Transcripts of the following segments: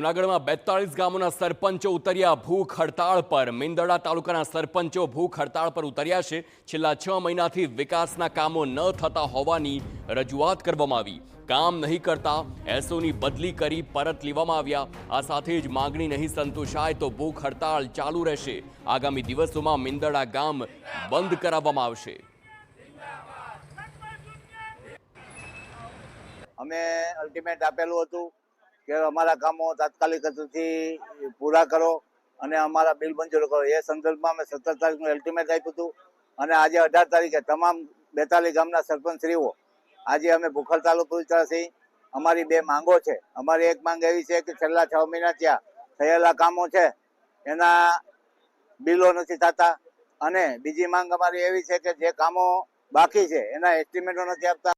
જૂનાગઢમાં 42 ગામોના સરપંચો ઉતર્યા ભૂખ હડતાળ પર। મેંદરડા તાલુકાના સરપંચો ભૂખ હડતાળ પર ઉતર્યા છે। છેલ્લા 6 મહિનાથી વિકાસના કામો ન થતા હોવાની રજૂઆત કરવામાં આવી। કામ નહીં કરતા એસઓની બદલી કરી પરત લેવામાં આવ્યા। આ સાથે જ માંગણી નહીં સંતોષાય તો ભૂખ હડતાળ ચાલુ રહેશે। આગામી દિવસોમાં મેંદરડા ગામ બંધ કરાવવામાં આવશે। અમે અલ્ટિમેટ આપેલું હતું કે અમારા કામો તાત્કાલિક ગતિથી પૂરા કરો અને અમારા બિલ મંજૂર કરો। એ સંદર્ભમાં અમે 17 તારીખનું અલ્ટિમેટ આપ્યું હતું અને આજે 18 તારીખે તમામ 42 ગામના સરપંચશ્રીઓ આજે અમે ભૂખ હડતાલ ઉપર ઉતર્યા છીએ। અમારી બે માંગો છે। અમારી એક માંગ એવી છે કે છેલ્લા 6 મહિના ત્યાં થયેલા કામો છે એના બિલો નથી થતા અને બીજી માંગ અમારી એવી છે કે જે કામો બાકી છે એના એસ્ટિમેટો નથી આપતા।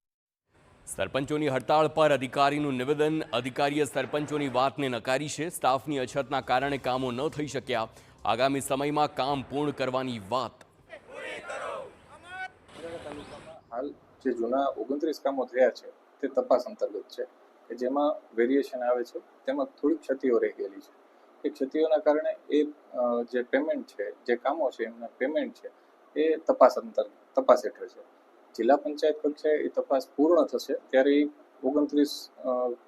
સરપંચોની હડતાળ પર અધિકારીનું નિવેદન। અધિકારીએ સરપંચોની વાતને નકારી છે। સ્ટાફની અછતના કારણે કામો ન થઈ શક્યા। આગામી સમયમાં કામ પૂર્ણ કરવાની વાત। હાલ જે જૂના 29 કામો થયા છે તે તપાસ અંતર્ગત છે કે જેમાં વેરિએશન આવે છે, તેમાં થોડીક ક્ષતિઓ રહી ગયેલી છે। એ ક્ષતિઓના કારણે એ જે પેમેન્ટ છે, જે કામો છે એમના પેમેન્ટ છે એ તપાસ હેઠળ છે। જિલ્લા પંચાયત કક્ષાએ એ તપાસ પૂર્ણ થશે ત્યારે એ 29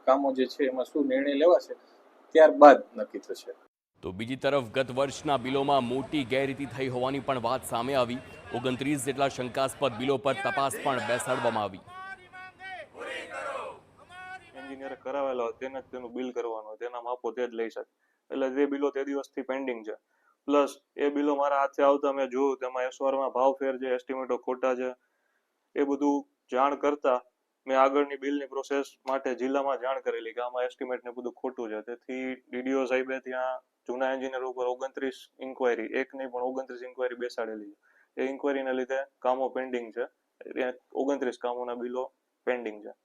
કામો જે છે એમાં શું નિર્ણય લેવાશે ત્યારબાદ નક્કી થશે। તો બીજી તરફ ગત વર્ષના બિલોમાં મોટી ગેરરીતિ થઈ હોવાની પણ વાત સામે આવી। 29 જેટલા શંકાસ્પદ બિલો પર તપાસ પણ બેસાડવામાં આવી। એન્જિનિયરે કરાવેલા હોય તેને જ તેનું બિલ કરવાનું હોય, તેના માપો તે જ લઈ શકે। એટલે જે બિલો તે દિવસથી પેન્ડિંગ છે, પ્લસ એ બિલો મારા હાથે આવતા મેં જોયું તેમાં એસવારમાં ભાવ ફેર છે, એસ્ટિમેટો ખોટા છે। એ બધું જાણ કરતા મેં આગળની બિલની પ્રોસેસ માટે જિલ્લામાં જાણ કરેલી કે આમાં એસ્ટિમેટ ને બધું ખોટું છે। તેથી ડીડીઓ સાહેબે ત્યાં જૂના એન્જિનિયર ઉપર 29 ઇન્કવાયરી, એક નહીં પણ 29 ઇન્કવાયરી બેસાડેલી છે। એ ઇન્કવાયરીને લીધે કામો પેન્ડિંગ છે। 29 કામોના બિલો પેન્ડિંગ છે।